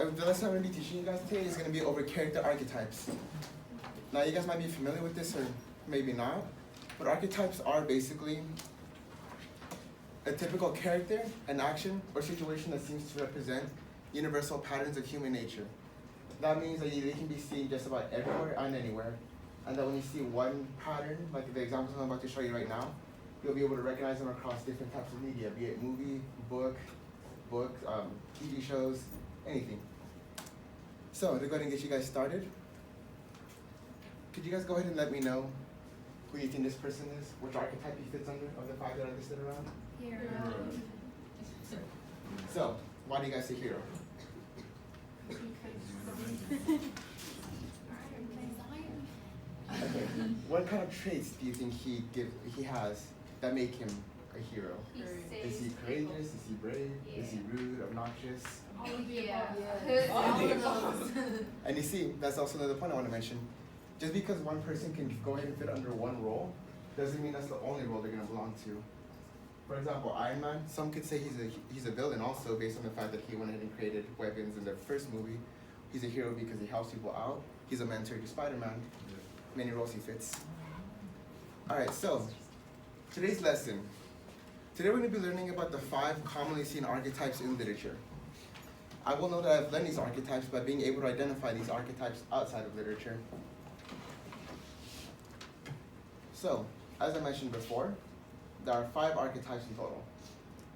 The lesson I'm going to be teaching you guys today is going to be over character archetypes. Now, you guys might be familiar with this or maybe not, but archetypes are basically a typical character, an action, or situation that seems to represent universal patterns of human nature. That means that they can be seen just about everywhere and anywhere, and that when you see one pattern, like the examples I'm about to show you right now, you'll be able to recognize them across different types of media, be it movie, book, TV shows, anything. So, to go ahead and get you guys started, could you guys go ahead and let me know who you think this person is, which archetype he fits under of the five that are listed around? Hero. So, why do you guys say hero? Okay. What kind of traits do you think he has that make him a hero? Is he courageous? Is he brave? Yeah. Is he rude? Obnoxious? All of those. And you see, that's also another point I want to mention. Just because one person can go ahead and fit under one role, doesn't mean that's the only role they're going to belong to. For example, Iron Man, some could say he's a villain also based on the fact that he went ahead and created weapons in the first movie. He's a hero because he helps people out. He's a mentor to Spider-Man. Many roles he fits. Alright, so, today's lesson. Today we're going to be learning about the 5 commonly seen archetypes in literature. I will know that I've learned these archetypes by being able to identify these archetypes outside of literature. So, as I mentioned before, there are 5 archetypes in total.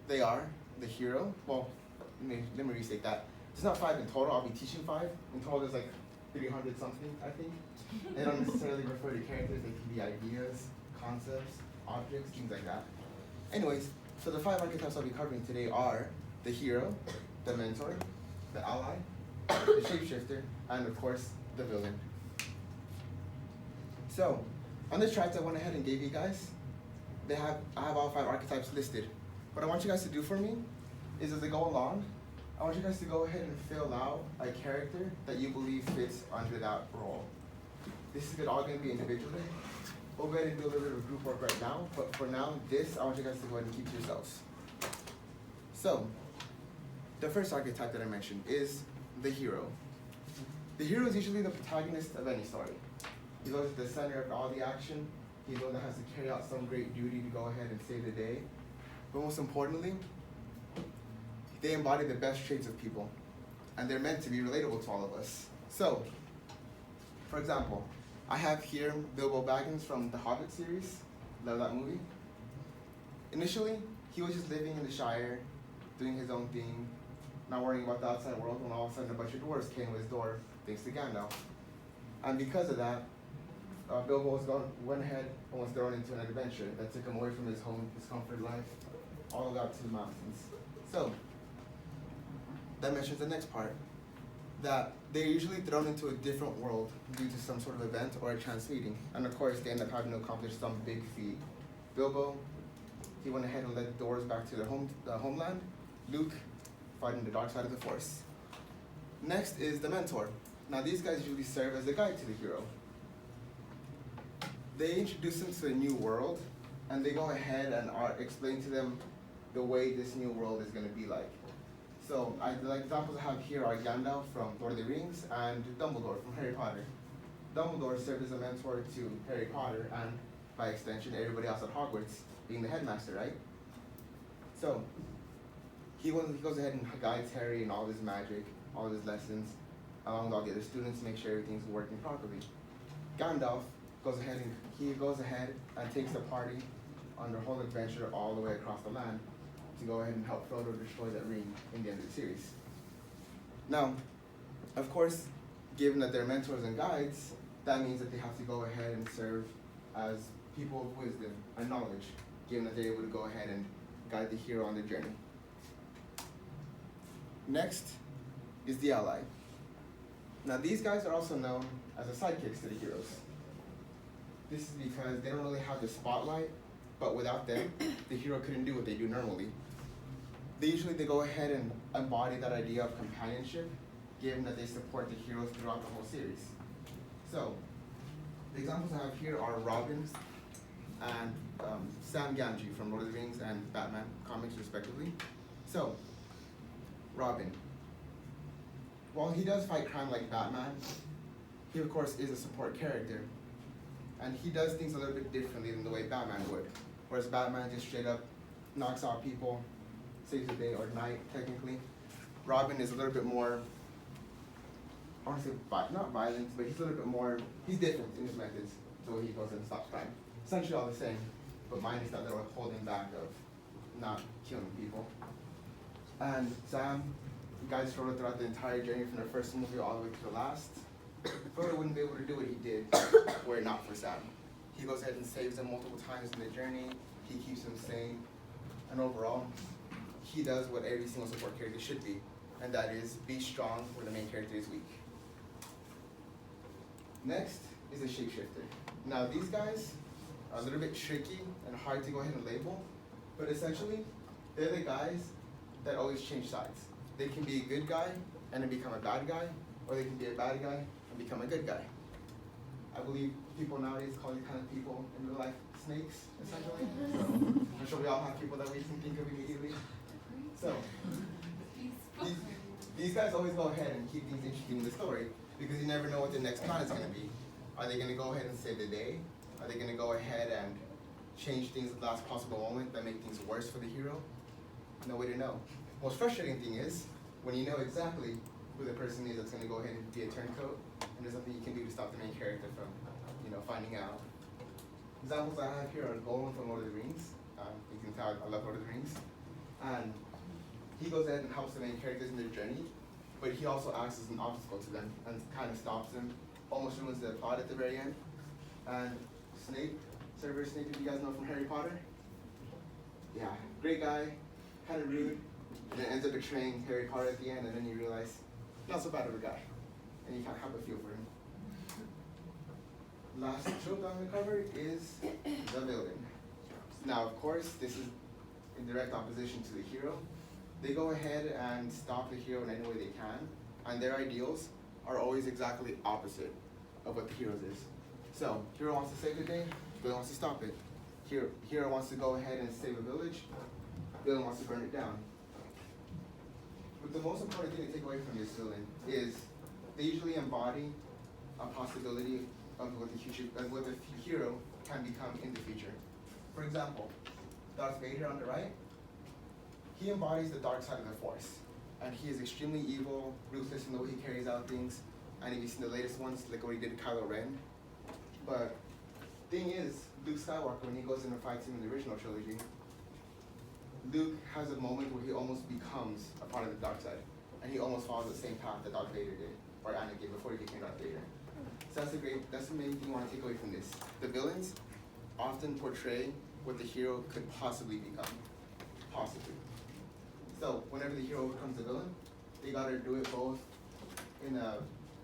They are the hero. Well, let me restate that. It's not 5 in total. I'll be teaching 5. In total, there's like 300 something, I think. They don't necessarily refer to characters. They can be ideas, concepts, objects, things like that. Anyways, so the 5 archetypes I'll be covering today are the hero, the mentor, the ally, the shapeshifter, and of course, the villain. So, on this chart I went ahead and gave you guys, I have all 5 archetypes listed. What I want you guys to do for me is as I go along, I want you guys to go ahead and fill out a character that you believe fits under that role. This is all going to be individually. We'll go ahead and do a little bit of group work right now, but for now, I want you guys to go ahead and keep to yourselves. So, the first archetype that I mentioned is the hero. The hero is usually the protagonist of any story. He's always at the center of all the action. He's the one that has to carry out some great duty to go ahead and save the day. But most importantly, they embody the best traits of people, and they're meant to be relatable to all of us. So, for example, I have here Bilbo Baggins from the Hobbit series. Love that movie. Initially, he was just living in the Shire, doing his own thing, not worrying about the outside world, when all of a sudden a bunch of dwarves came to his door, thanks to Gandalf. And because of that, Bilbo went ahead and was thrown into an adventure that took him away from his home, his comfort life, all the way out to the mountains. So, that mentions the next part, that they're usually thrown into a different world due to some sort of event or a chance meeting. And of course, they end up having to accomplish some big feat. Bilbo, he went ahead and led the dwarves back to their homeland. Luke, fighting the dark side of the Force. Next is the mentor. Now these guys usually serve as a guide to the hero. They introduce them to a new world, and they go ahead and explain to them the way this new world is going to be like. So, the examples I have here are Gandalf from Lord of the Rings and Dumbledore from Harry Potter. Dumbledore served as a mentor to Harry Potter and, by extension, everybody else at Hogwarts, being the headmaster, right? So, he goes ahead and guides Harry in all of his magic, all of his lessons, along with all the other students to make sure everything's working properly. Gandalf goes ahead and takes the party on their whole adventure all the way across the land to go ahead and help Frodo destroy that ring in the end of the series. Now, of course, given that they're mentors and guides, that means that they have to go ahead and serve as people of wisdom and knowledge, given that they're able to go ahead and guide the hero on their journey. Next is the ally. Now, these guys are also known as the sidekicks to the heroes. This is because they don't really have the spotlight, but without them, the hero couldn't do what they do normally. They go ahead and embody that idea of companionship, given that they support the heroes throughout the whole series. So, the examples I have here are Robin and Sam Gamgee from Lord of the Rings and Batman comics, respectively. So, Robin. while he does fight crime like Batman, he of course is a support character. And he does things a little bit differently than the way Batman would. Whereas Batman just straight up knocks out people, saves the day or night, technically. Robin is a little bit more, I want to say, not violent, but he's a little bit more, he's different in his methods, the way he goes and stops crime. Essentially all the same, but minus that little holding back of not killing people. And Sam, you guys wrote it throughout the entire journey from the first movie all the way to the last. Frodo wouldn't be able to do what he did were it not for Sam. He goes ahead and saves him multiple times in the journey. He keeps him sane. And overall, he does what every single support character should be, and that is be strong where the main character is weak. Next is a shapeshifter. Now these guys are a little bit tricky and hard to go ahead and label, but essentially, they're the guys that always change sides. They can be a good guy and then become a bad guy, or they can be a bad guy and become a good guy. I believe people nowadays call these kind of people in real life snakes, essentially. So I'm sure we all have people that we can think of immediately. So these guys always go ahead and keep things interesting in the story because you never know what the next plan is going to be. Are they going to go ahead and save the day? Are they going to go ahead and change things at the last possible moment that make things worse for the hero? No way to know. Most frustrating thing is when you know exactly who the person is that's going to go ahead and be a turncoat, and there's nothing you can do to stop the main character from, finding out. Examples I have here are Gollum from Lord of the Rings. You can tell I love Lord of the Rings. And he goes ahead and helps the main characters in their journey, but he also acts as an obstacle to them and kind of stops them, almost ruins the plot at the very end. And Snape, Severus Snape, if you guys know from Harry Potter. Yeah, great guy, kind of rude, and then ends up betraying Harry Potter at the end, and then you realize, not so bad of a guy, and you can't help but feel for him. Last trope I'm going to cover is the villain. Now, of course, this is in direct opposition to the hero. They go ahead and stop the hero in any way they can, and their ideals are always exactly opposite of what the hero's is. So, hero wants to save the day, villain wants to stop it. Hero wants to go ahead and save a village, villain wants to burn it down. But the most important thing to take away from this villain is they usually embody a possibility of what the hero can become in the future. For example, Darth Vader on the right, he embodies the dark side of the Force. And he is extremely evil, ruthless in the way he carries out things. And if you've seen the latest ones, like what he did to Kylo Ren. But thing is, Luke Skywalker, when he goes in and fights him in the original trilogy, Luke has a moment where he almost becomes a part of the dark side. And he almost follows the same path that Darth Vader did, or Anakin before he became Darth Vader. So that's the main thing you want to take away from this. The villains often portray what the hero could possibly become. Possibly. So whenever the hero overcomes the villain, they gotta do it both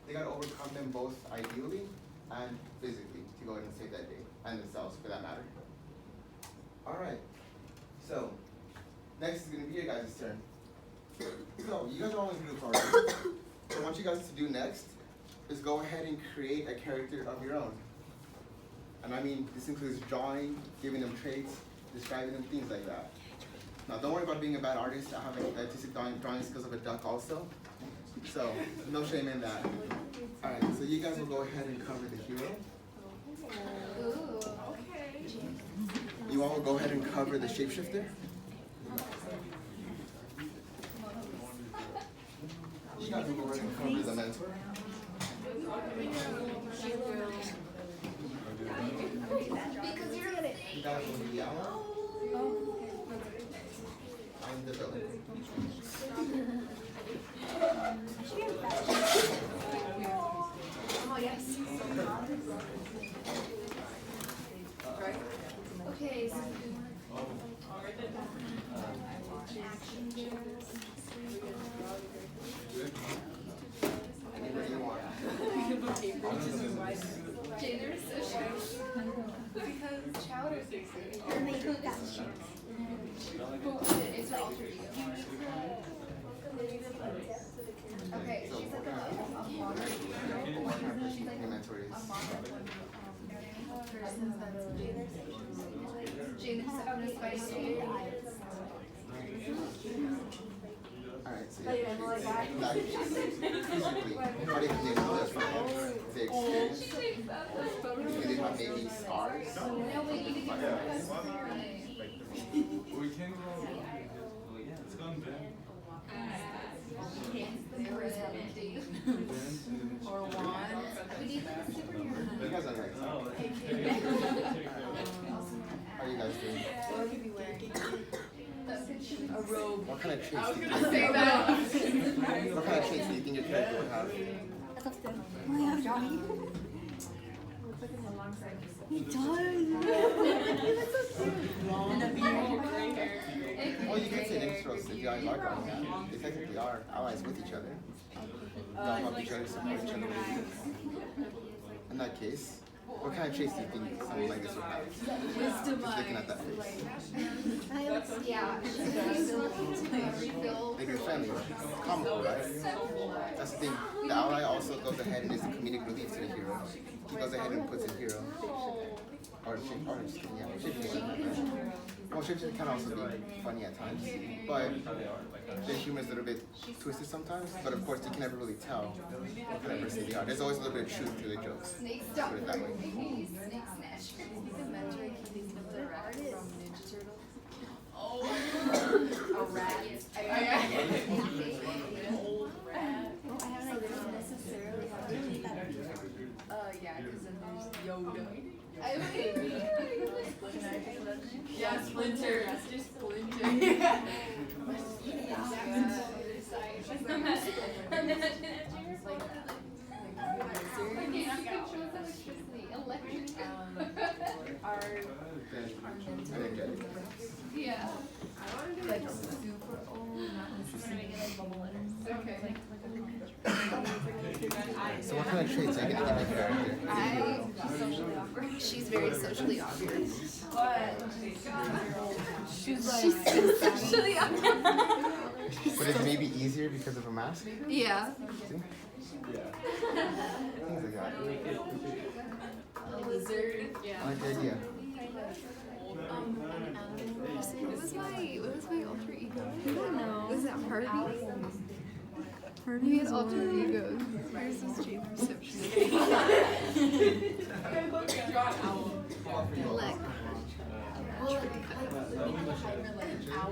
they gotta overcome them both ideally and physically to go ahead and save that day, and themselves for that matter. Alright, so next is gonna be your guys' turn. So you guys are all in groups already. So what I want you guys to do next is go ahead and create a character of your own. And I mean, this includes drawing, giving them traits, describing them, things like that. Now, don't worry about being a bad artist. I have artistic drawing skills of a duck also. So, no shame in that. All right, so you guys will go ahead and cover the hero. Ooh, okay. You all will go ahead and cover the shapeshifter. You guys will go ahead and cover the mentor. Because you're gonna. You guys will be the ally. I'm the villain. Oh, yes. Okay, so Anywhere you want. Jane, so shy. Because Chowder's And they cook that shit. it's all for you. Okay, she's like a modern hero. She's like The mentor is. a modern person that's Jane is fighting. Alright, Alright, so yeah. That physically, how do you think they from the experience? Do they have maybe scars? We can go. It's gone bad. Or one. You guys are nice. How are you guys doing? What would you be wearing? A robe. What kind of traits do you think Say that. What kind of traits do you think your character would have? Oh my god, Johnny. He does. That's so cute. And a beard, gray hair. Well, you could say neutral since you guys are allies. They technically are allies with each other. They'll help each other, support each other. In that case, what kind of traits do you think someone like this would have? Wisdom. Just looking at that face. Yeah. They can be friendly, comical, right? That's the thing. The ally also goes ahead and is the comedic relief to the hero. He goes ahead and puts a hero. Or just kidding, yeah. Shapeshifting. Well, shapeshifting can also be funny at times, but the humor is a little bit twisted sometimes. But of course, you can never really tell what kind of person they are. There's always a little bit of truth to the jokes. Put it that way. A rat. Yeah, because then there's Yoda. Yeah, Splinter. Splinter. Yeah. Like super old, not necessarily like bubble letters. Okay. So what kind of traits are you going to give your character? Socially awkward. She's very socially awkward. She's like Socially awkward. But it's maybe easier because of a mask? Yeah. See? Things like that. a lizard. I like the idea. What was my alter ego? I don't know. Was it Harvey? Harvey We had is alter one. egos. Where's this James reception? Elect. Well, like an owl.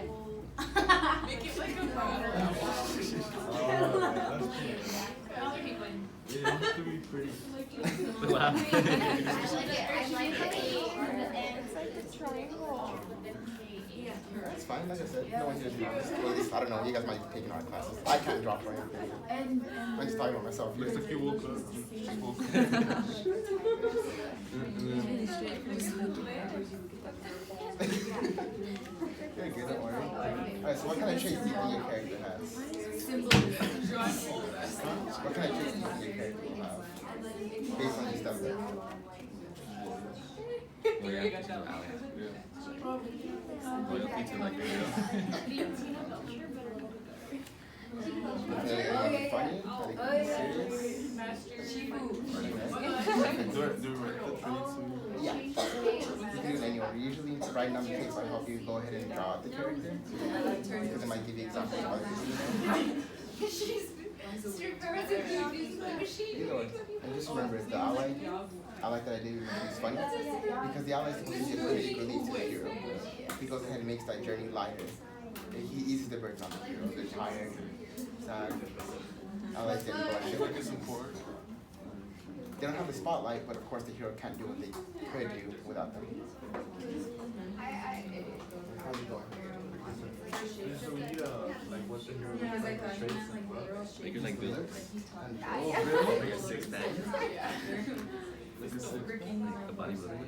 Make it like a You have to be pretty. Laugh. I like it. It's like a triangle. It's fine, like I said. No one here is honest. Well, at least, I don't know, you guys might be taking art classes. I can't draw for anything. I'm just talking about myself. It's like you woke up. She woke up. You're good, don't worry. Alright, so what kind of traits do you think your character has? What kind of traits do you think your character will have? Based on your stuff there. Loyalty to like the hero. Okay, funny? Serious? Do we write the traits? Yeah. You can do it any order. Usually, writing down the traits will help you go ahead and draw out the character. Because it might give you examples of other Either way. And just remember, the ally, I like that idea because it's funny. Because the ally is supposed to be a comedic relief to the hero. He goes ahead and makes that journey lighter. He eases the burden on the hero. They're tired, sad. I like that. It's like a support. They don't have the spotlight, but of course the hero can't do what they could do without them. How's it going? So we need like what the hero traits and what? Like you're like Bill. And, Oh, really? Like a six pack. Like a six. Like the bodybuilder.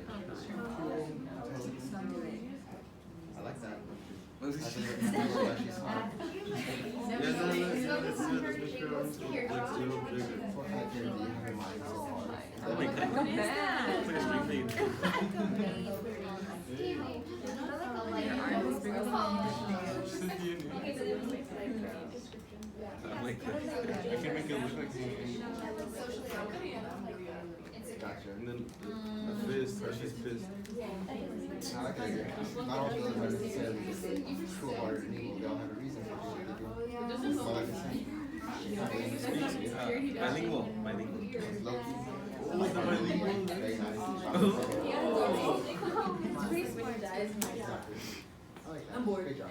I like that. I Like think it's actually smart. Let's make sure let's do it bigger. What kind of character do you have in mind so far? Oh my god. It's like a street thing. I like that. I can make it look like something. Gotcha. And then the fist, she's pissed. I like that idea. Not all villains are necessarily true hearted and evil. They all have a reason for doing what they do. Bilingual. Bilingual. Loki. Very nice. I'm bored. Good job.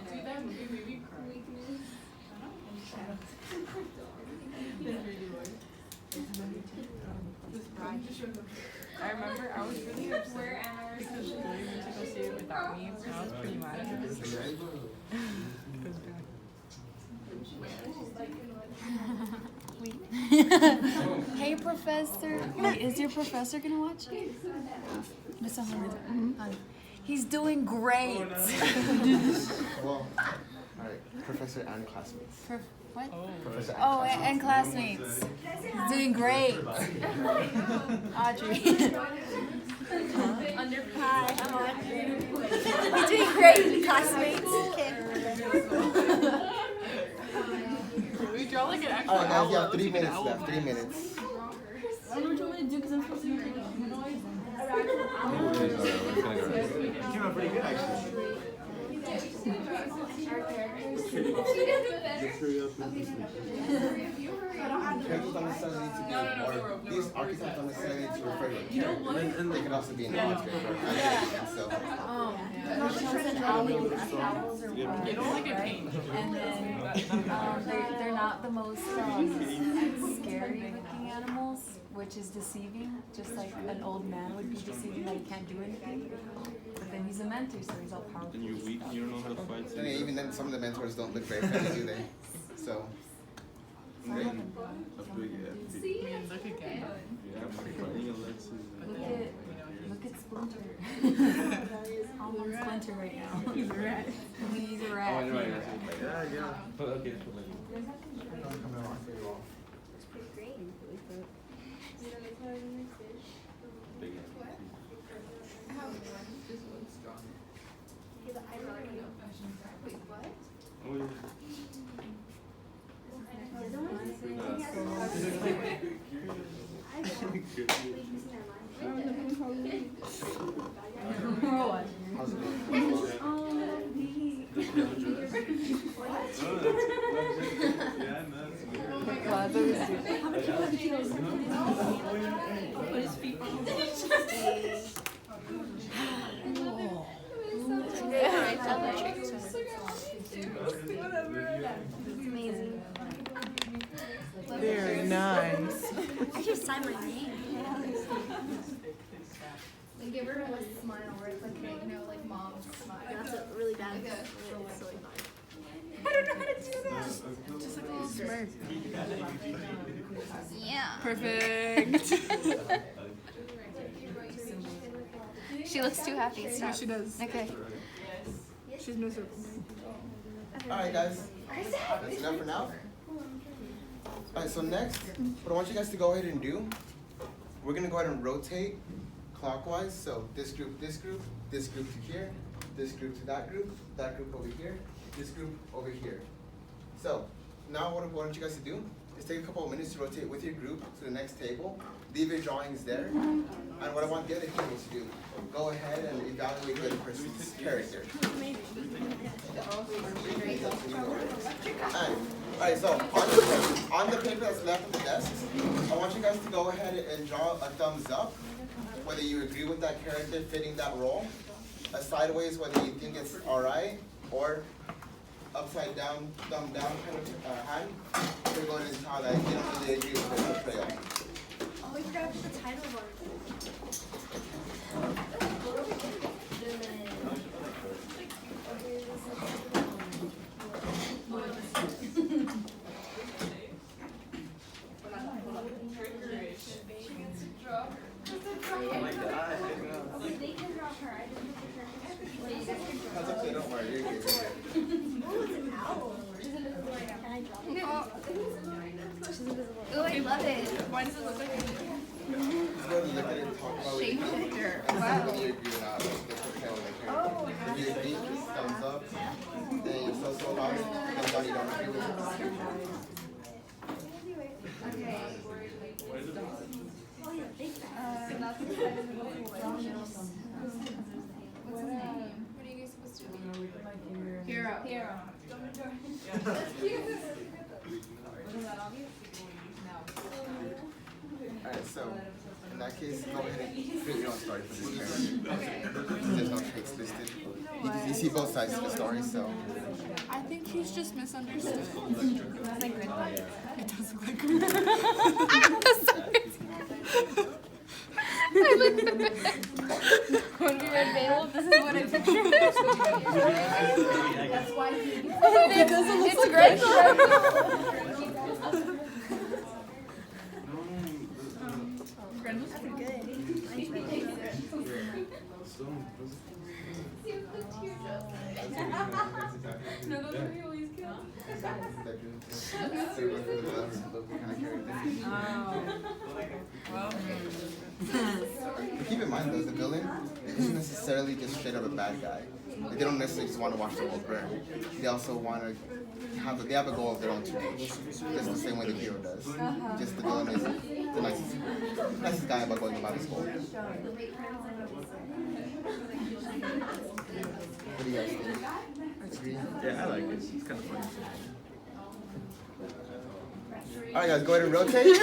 I remember I was really upset because she went to go see it without me, and I was pretty mad at her. Hey, Professor. Wait, is your professor gonna watch it? Miss Hi. He's doing great. Well, alright, professor and classmates. What? Professor and Oh, classmates. and classmates. He's doing great. Audrey. Under Hi, I'm Audrey. He's doing great, classmates. Okay. we draw like an actual Alright, guys, you owl. have 3 minutes left. 3 minutes. I don't know what you want me to do because I'm supposed to be Came out pretty good actually. Characters don't necessarily need to be, or these archetypes don't necessarily need to refer to a character. And they can also be an object or identity. So, You don't like a pain. And then they're not the most scary looking animals, which is deceiving. Just like an old man would be deceiving that he can't do anything. But then he's a mentor, so he's all powerful. And you're weak, you don't know how to fight. So and even then, some of the mentors don't look very friendly, do they? So, great. That's good, yeah. Look again. Yeah, I'm fighting Alexis. Look at Splinter. I'm on Splinter right now. He's a rat. He's a Oh, rat. you're right. Yeah, yeah. Okay. Oh, yeah. How's it going? Amazing. Very nice. I just signed my name. Like, give her a smile where it's like, you know, like mom's smile. That's a really bad. Like a- It's really bad. I don't know how to do that. Just like a little smirk. Yeah. Perfect. She looks too happy. Stop. She does. Okay. She's miserable. Alright, guys. That's enough for now. Alright, so next, what I want you guys to go ahead and do, we're going to go ahead and rotate clockwise. So this group to here, this group to that group over here, this group over here. So now what I want you guys to do is take a couple of minutes to rotate with your group to the next table. Leave your drawings there. And what I want the other tables to do, go ahead and evaluate the other person's character. Alright, so on the paper that's left of the desk, I want you guys to go ahead and draw a thumbs up, whether you agree with that character fitting that role, a sideways whether you think it's alright, or upside down, thumb down kind of hand. We're going to tell that you don't really agree with the portrayal. Oh, we forgot to put the title of That's okay, don't worry, you're good. Oh, I love it. Why does it look like Just go ahead and look at it and talk about what you Shapeshifter. and see Wow. whether you agree or not with the portrayal of the character. If you agree, thumbs up. Then you're so loud, thumbs down, you don't agree with it. Okay. That's the side of the book. What's his name? What are you guys supposed to be? Hero. Hero. So in that case, go ahead and create your own story for this character. There's no traits listed. You see both sides of the story, so. I think he's just misunderstood. It doesn't look like It does look like Grid. when we read Beowulf, this is what I pictured. That's why he. It doesn't look like Grendel. Grendel's pretty good. No, those are always good. But keep in mind though, the villain isn't necessarily just straight up a bad guy. Like, they don't necessarily just want to watch the world burn. They also want to they have a goal of their own to reach. Just the same way the hero does. Just the villain is the nicest guy about going about his goal. What do you guys think? Agree? Yeah, I like it. It's kind of funny. Alright guys, go ahead and rotate.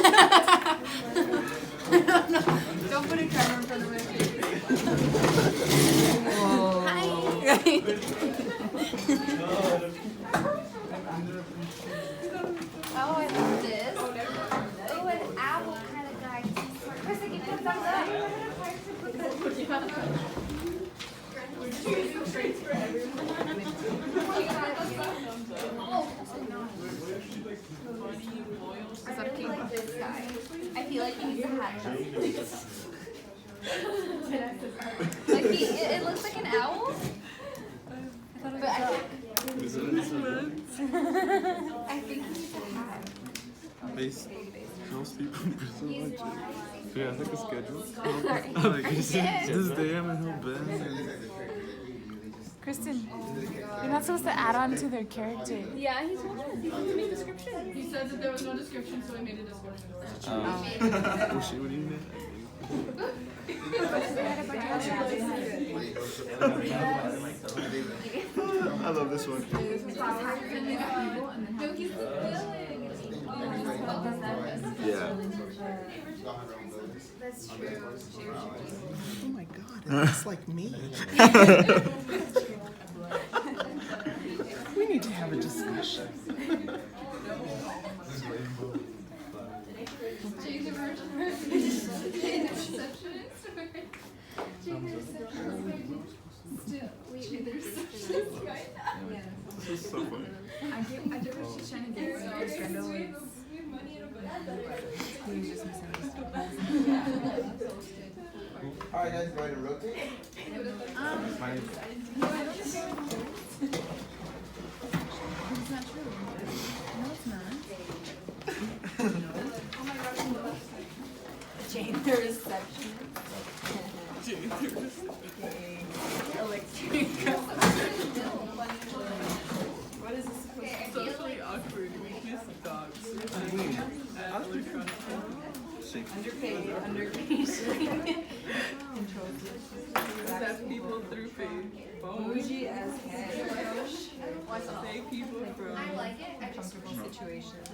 Don't put a camera in front of my face. Oh, I love this. Oh, an owl kind of guy. Chris, give me a thumbs up. I like this guy. I feel like he needs a hat. Like it looks like an owl. But I think he needs a hat. Base house people in Brazil. Yeah, I think it's scheduled. Are you This day I'm in home bed. Kristen, you're not supposed to add on to their character. Yeah, he's one. He made a description. He said that there was no description, so I made a description. Oh shit, what do you mean? I love this one. No, he's the villain. Yeah. That's true. Oh my god, it looks like me. We need to have a discussion. Jake the Virgin. Jake the Receptionist. Jake the Receptionist. Still, wait, the Receptionist guy. This is so funny. I get what she's trying to get at because Grendel is he was just misunderstood. Alright guys, go ahead and rotate. It's not true. No, it's not. Jane the receptionist. Jane the Electric. What is this supposed to be? Socially awkward weakness of dogs. Underpaid. Set people through fate. Bougie as heck. Save people from Uncomfortable situations.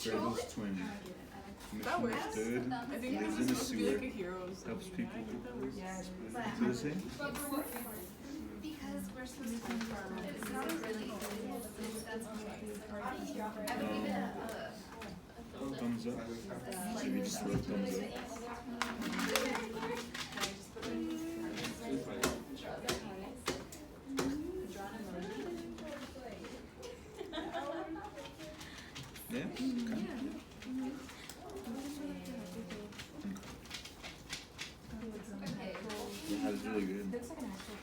Grendel's twin. That works. Misunderstood. I think Lives this in a is supposed to be like a sewer. hero's. Helps people. Yeah. Is it the same? Because we're supposed to confirm. It's not really. I would give it a Thumbs up. Maybe just wrote thumbs up. Yeah? Okay. Yeah, that was really good. Looks like an actual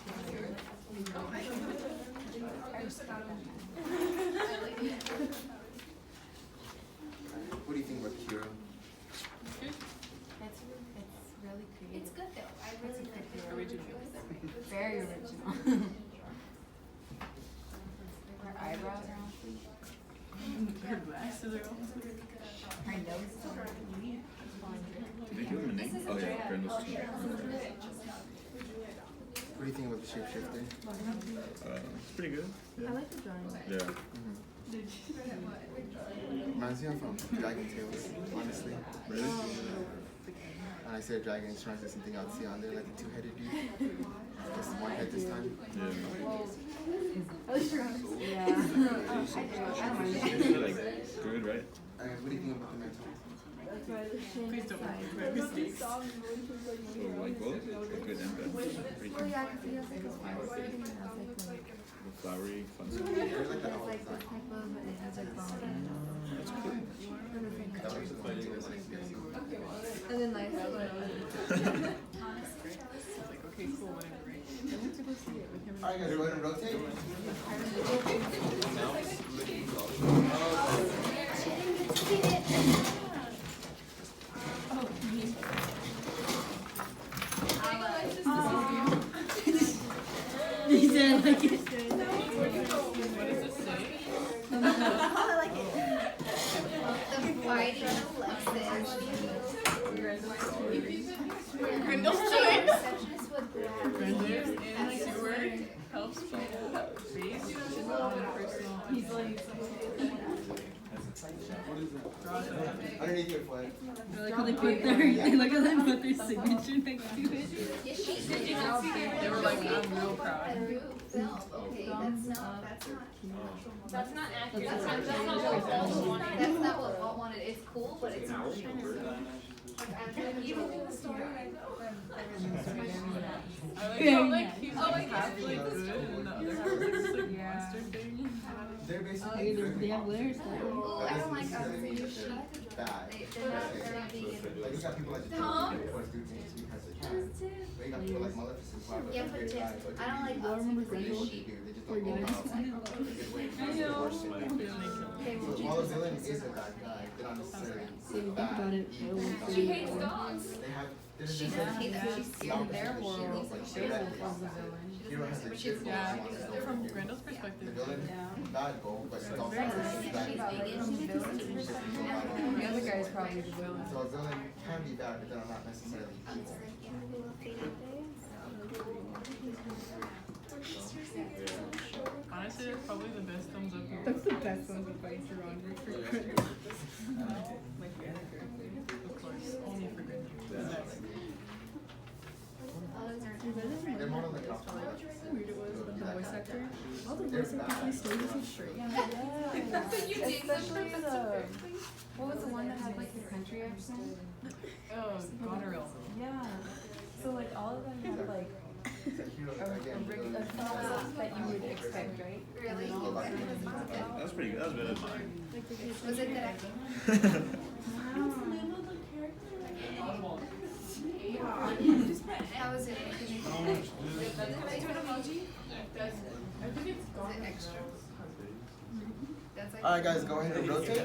What do you think about the hero? It's really creative. It's good though. I really like it. Original. Very original. Her eyebrows are on fleek. Her glasses are all. Her nose is on fleek. Did they give him a name? Oh yeah, Grendel's twin. What do you think about the shapeshifter? It's pretty good. I like the drawing. Yeah. Reminds me of Dragon Tales, honestly. Really? When I say dragon, it's trying to say something else. See on there, like a two-headed dude. Just one head this time. Yeah. Yeah. It's like good, right? Alright, what do you think about the mental? Please don't make mistakes. Oh, like both? Good and bad. Pretty good. The flowery, fun stuff. There's like the owl Like design. this type of, and it has like That's cool. That was the funny thing, like, and then like Like, okay, cool, whatever, right? I went to go see it with him. Alright guys, go ahead and rotate. He said like it. What does this say? Grendel's choice. Grendel's in sewer helps people base on personal. He's like, Underneath your foot. I like how they put their, I like how they put their signature next to it. they were like, I'm real proud. That's not accurate. That's not what Walt wanted. That's not what Walt wanted. It's cool, but it's not. Even in the story, I like how like he's like half like good and the other half is like monster thing. They're basically They have layers. I don't like bad. they're not very vegan. Like, you got people like the force do things because they can. But you got people like Maleficent, who have a Yeah, but great just, eye, but I don't like they Walt. do. They just don't go about it in a good way. It's the worst thing. So while a villain is a bad guy, they're not necessarily bad. She hates dogs. They have. She doesn't hate them. She's scared of their world. Hero has a chip. Yeah, from Grendel's The perspective. villain, bad goal, but it's also She's vegan. the other guy's probably the villain. So a villain can be bad, but they're not necessarily evil. Honestly, that's probably the best thumbs up. That's the best one with fights around me for Grendel. Like the other character, of course, only for Grendel. The best. They're more like Weird it was with the voice actor. All the They're voice actors bad. stayed with his shirt. Especially what was the one that had like the country accent? Oh, Goneril. Yeah. So like all of them have like a regular stuff that you would expect, right? Really? That's pretty good. That was better than mine. Was it good acting? How was it? Was it extra? That's like. Alright guys, go ahead and rotate.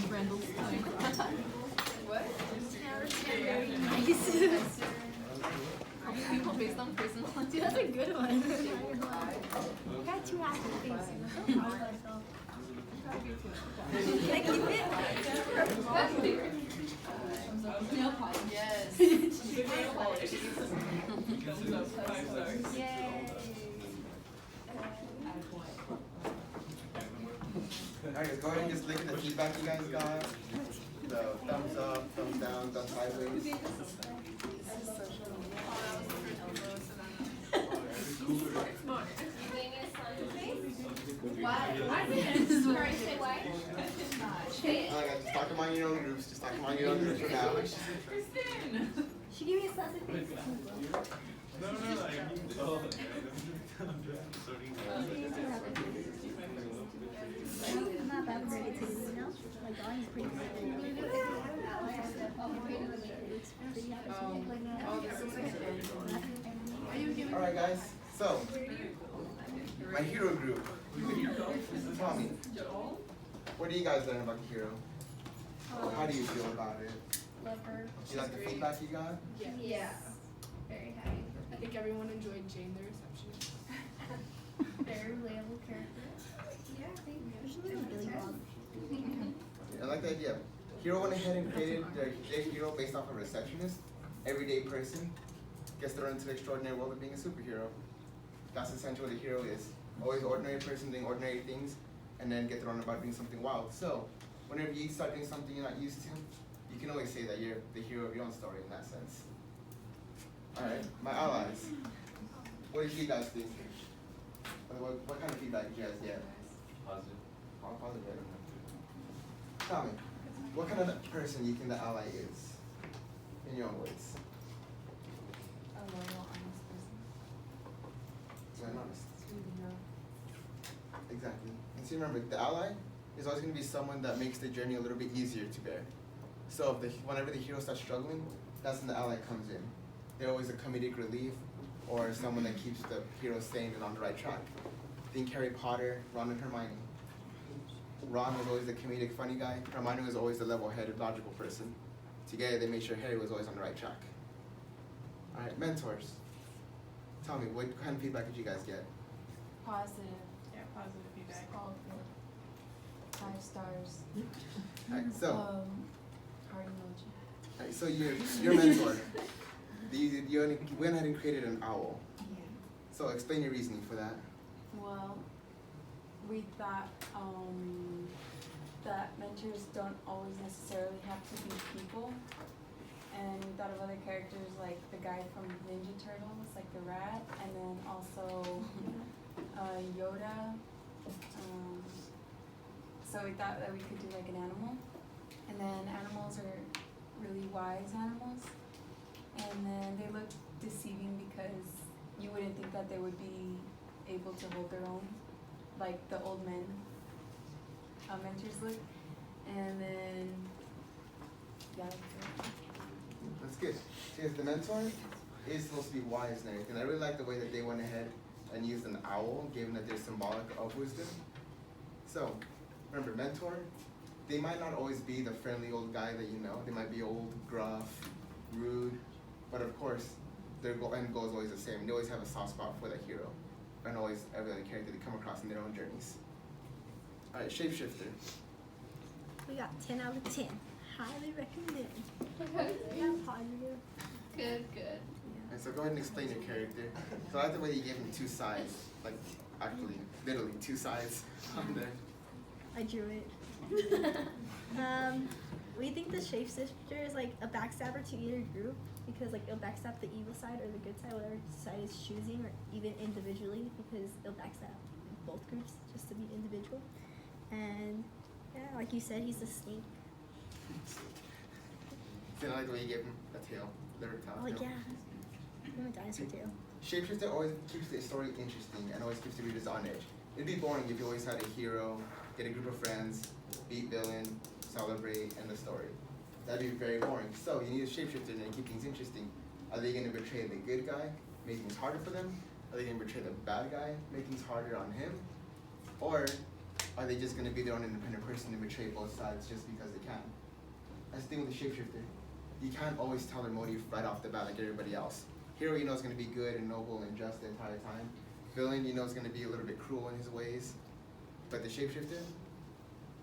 Grendel's time. What? People based on personality. That's a good one. Got two afterthings. Yes. Alright guys, go ahead and just look at the feedback you guys got. The thumbs up, thumbs down, thumbs sideways. Alright guys, just talk among your own groups. Just talk among your own groups for now. She gave me a sausage face. No, I mean, oh, I'm not that great at taste, you know? My drawing's pretty good. Alright guys, so my hero group. Tommy, what do you guys learn about the hero? How do you feel about it? Love her. Do you like the feedback you got? Yeah. Very happy. I think everyone enjoyed Jane, the receptionist. Very relatable character. Yeah, I think. She's like a Billy Bob. I like the idea. Hero went ahead and created their hero based off a receptionist, everyday person, gets thrown into the extraordinary world of being a superhero. That's essentially what a hero is. Always ordinary person doing ordinary things, and then get thrown about doing something wild. So, whenever you start doing something you're not used to, you can always say that you're the hero of your own story in that sense. Alright, my allies. What did you guys think? What kind of feedback did you guys get? Positive. All positive. Tell me, what kind of person you think the ally is? In your own words. A loyal, honest person. So I'm honest. Through the hero. Exactly. And see, remember, the ally is always going to be someone that makes the journey a little bit easier to bear. So whenever the hero starts struggling, that's when the ally comes in. They're always a comedic relief, or someone that keeps the hero sane and on the right track. Think Harry Potter, Ron and Hermione. Ron was always the comedic funny guy. Hermione was always the level-headed, logical person. Together, they made sure Harry was always on the right track. All right, mentors. Tell me, what kind of feedback did you guys get? Positive. Yeah, positive feedback. All good. 5 stars. All right, so, Heart emoji. all right, so your mentor, you went ahead and created an owl. So explain your reasoning for that. Well, we thought that mentors don't always necessarily have to be people. And we thought of other characters like the guy from Ninja Turtles, like the rat, and then also Yoda. So we thought that we could do like an animal. And then animals are really wise animals. And then they look deceiving because you wouldn't think that they would be able to hold their own, like the old men mentors look. And then, yeah, that's it. That's good. Because the mentor is supposed to be wise and everything. I really like the way that they went ahead and used an owl, given that they're symbolic of wisdom. So, remember, mentor, they might not always be the friendly old guy that you know. They might be old, gruff, rude, but of course, their end goal is always the same. They always have a soft spot for the hero, and always every other character they come across in their own journeys. All right, shapeshifter. We got 10 out of 10. Highly recommend. Yeah, positive. Good. And so go ahead and explain your character. So I like the way you gave him 2 sides, like actually, literally 2 sides on there. I drew it. We think the shapeshifter is like a backstabber to either group because like it'll backstab the evil side or the good side, whatever side is choosing, or even individually because it'll backstab both groups just to be individual. And yeah, like you said, he's a snake. So I like the way you gave him a tail, literal tail. Oh yeah, I'm a dinosaur too. Shapeshifter always keeps the story interesting and always keeps the readers on edge. It'd be boring if you always had a hero, get a group of friends, beat villain, celebrate, end the story. That'd be very boring. So you need a shapeshifter and keep things interesting. Are they going to betray the good guy, make things harder for them? Are they going to betray the bad guy, make things harder on him? Or are they just going to be their own independent person and betray both sides just because they can? That's the thing with the shapeshifter. You can't always tell their motive right off the bat like everybody else. Hero, you know, is going to be good and noble and just the entire time. Villain, you know, is going to be a little bit cruel in his ways. But the shapeshifter,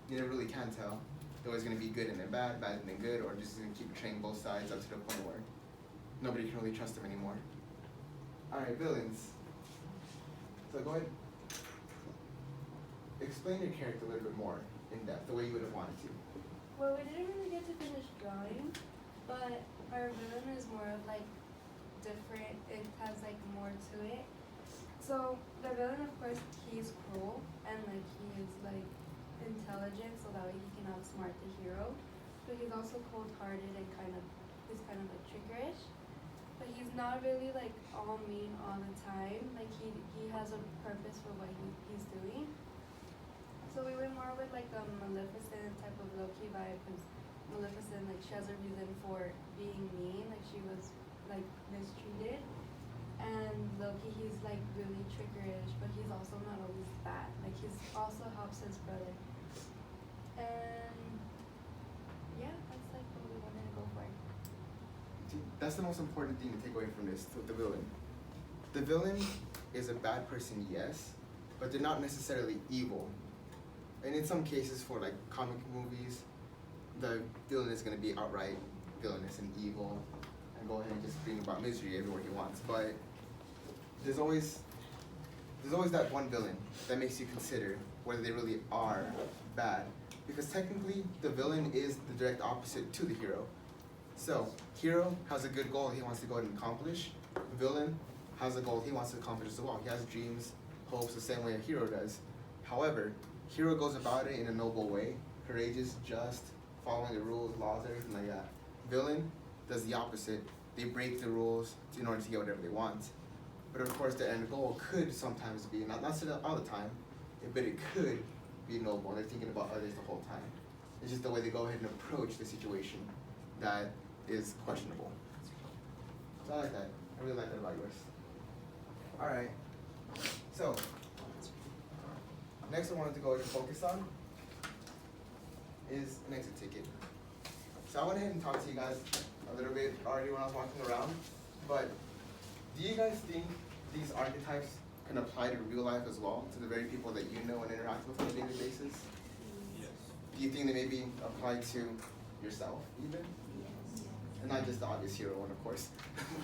you never really can tell. They're always going to be good and then bad, bad and then good, or just going to keep betraying both sides up to the point where nobody can really trust them anymore. Alright, villains. So go ahead. Explain your character a little bit more in depth, the way you would have wanted to. Well, we didn't really get to finish drawing, but our villain is more of like different. It has like more to it. So the villain, of course, he's cruel and like he is like intelligent, so that way he can outsmart the hero. But he's also cold-hearted and he's kind of like trickerish. But he's not really like all mean all the time. Like he has a purpose for what he's doing. So we went more with like a Maleficent type of low-key vibe, because Maleficent, like, she has a reason for being mean, like she was like mistreated. And Loki, he's like really trickerish, but he's also not always bad. Like he's also helps his brother. And yeah, that's like what we wanted to go for. That's the most important thing to take away from this, the villain. The villain is a bad person, yes, but they're not necessarily evil. And in some cases, for like comic movies, the villain is gonna be outright villainous and evil, and go ahead and just bring about misery everywhere he wants. But there's always that one villain that makes you consider whether they really are bad, because technically the villain is the direct opposite to the hero. So hero has a good goal he wants to go ahead and accomplish. Villain has a goal he wants to accomplish as well. He has dreams, hopes, the same way a hero does. However, hero goes about it in a noble way, courageous, just, following the rules, laws, everything like that. Villain does the opposite. They break the rules in order to get whatever they want. But of course, the end goal could sometimes be, not all the time, but it could be noble. They're thinking about others the whole time. It's just the way they go ahead and approach the situation that is questionable. So I like that. I really like that about yours. All right. So next I wanted to go ahead and focus on is an exit ticket. So I went ahead and talked to you guys a little bit already when I was walking around, but do you guys think these archetypes can apply to real life as well, to the very people that you know and interact with on a daily basis? Yes. Do you think they maybe apply to yourself even? And not just the obvious hero one, of course.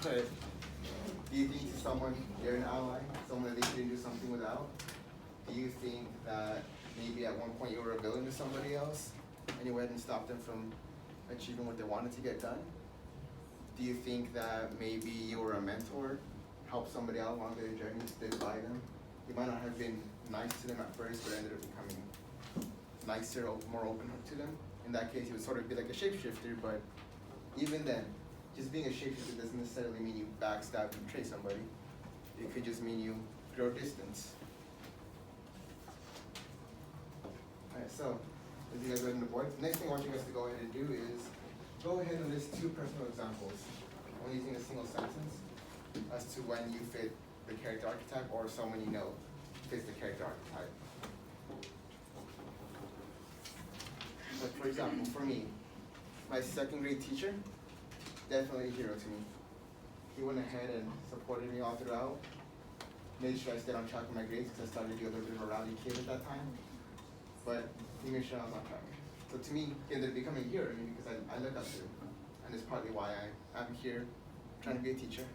But do you think to someone you're an ally, someone that they couldn't do something without? Do you think that maybe at one point you were a villain to somebody else and you went and stopped them from achieving what they wanted to get done? Do you think that maybe you were a mentor, helped somebody out along their journey, stood by them? You might not have been nice to them at first, but ended up becoming nicer, more open to them. In that case, you would sort of be like a shapeshifter, but even then, just being a shapeshifter doesn't necessarily mean you backstab and betray somebody. It could just mean you grow distance. Alright, so, as you guys go ahead on the board, the next thing I want you guys to go ahead and do is go ahead and list 2 personal examples, only using a single sentence, as to when you fit the character archetype or someone you know fits the character archetype. Like for example, for me, my 2nd grade teacher, definitely a hero to me. He went ahead and supported me all throughout, made sure I stayed on track with my grades because I started to be a little bit of a rowdy kid at that time. But he made sure I was on track. So to me, he ended up becoming a hero because I look up to him. And it's partly why I'm here trying to be a teacher.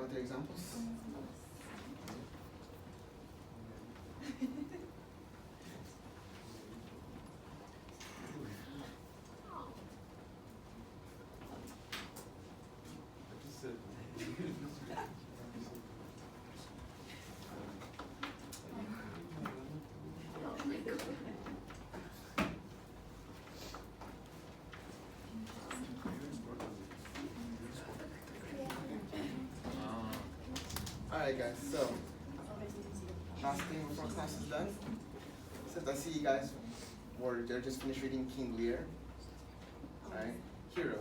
with your examples? Alright guys, so last thing before class is done. Since I see you guys they're just finished reading King Lear. Alright, hero.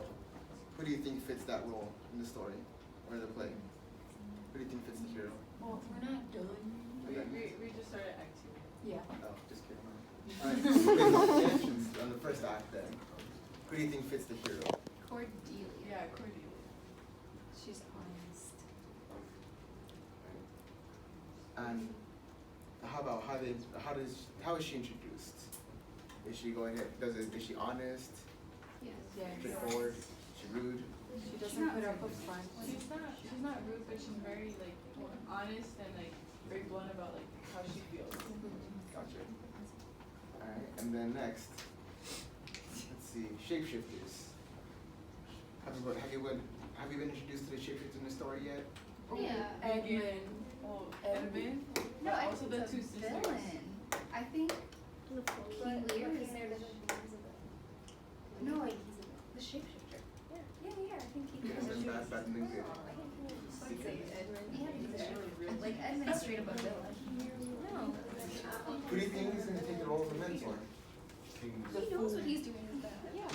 Who do you think fits that role in the story or the play? Who do you think fits the hero? Well, we're not done. Okay. We just started Act 2. Yeah. Oh, just kidding. Alright, mentions on the first act then. Who do you think fits the hero? Cordelia. Yeah, Cordelia. She's honest. And how is she introduced? Is she going ahead, is she honest? Yes. Straightforward? Is she rude? She doesn't put up a front. She's not rude, but she's very like honest and like very blunt about like how she feels. Gotcha. Alright, and then next, let's see, shapeshifters. Have you been introduced to the shapeshifters in the story yet? Yeah. Edmund. Oh, Edmund. No, I also think the it's a two sisters. villain. I think But King Lear King is Lear doesn't no, like the shapeshifter. Yeah, I think he And then bad and then good. I'd say Edmund. Yeah, like Edmund's straight up a villain. No. Who do you think is going to take the role of a mentor? He knows what he's doing is bad. Yeah.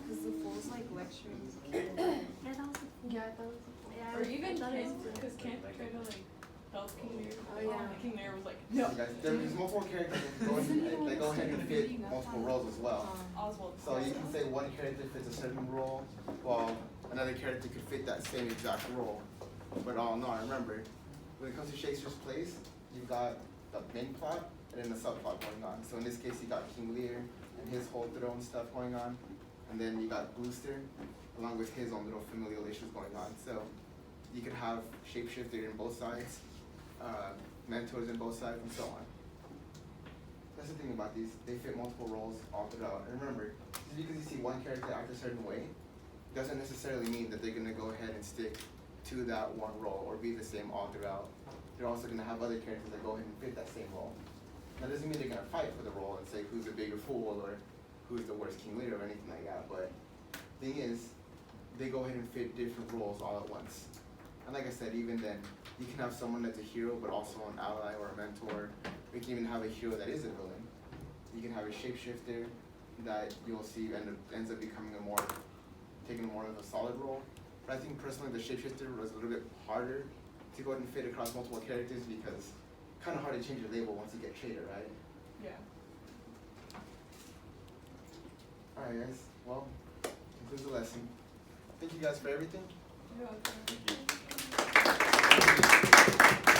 Because the fool's like lecturing. Yeah, that was the fool. Yeah, that was Yeah, Or even that is Kent, because Kent tried to like help King Lear. Oh, yeah. And King Lear was like, So no. guys, there's multiple characters that go ahead and fit multiple roles as well. Oswald. So you can say one character fits a certain role, while another character could fit that same exact role. But all in all, remember, when it comes to Shakespeare's plays, you've got the main plot and then the subplot going on. So in this case, you got King Lear and his whole throne stuff going on, and then you got Gloucester along with his own little familial issues going on. So you could have shapeshifter in both sides, mentors in both sides, and so on. That's the thing about these, they fit multiple roles all throughout. And remember, just because you see one character act a certain way, doesn't necessarily mean that they're gonna go ahead and stick to that one role or be the same all throughout. They're also gonna have other characters that go ahead and fit that same role. That doesn't mean they're gonna fight for the role and say who's the bigger fool or who's the worst King Lear or anything like that. But thing is, they go ahead and fit different roles all at once. And like I said, even then, you can have someone that's a hero but also an ally or a mentor. We can even have a hero that is a villain. You can have a shapeshifter that you'll see ends up becoming taking more of a solid role. But I think personally the shapeshifter was a little bit harder to go ahead and fit across multiple characters because kind of hard to change your label once you get Trader, right? Yeah. Alright guys, well, concludes the lesson. Thank you guys for everything. You're welcome. Thank you.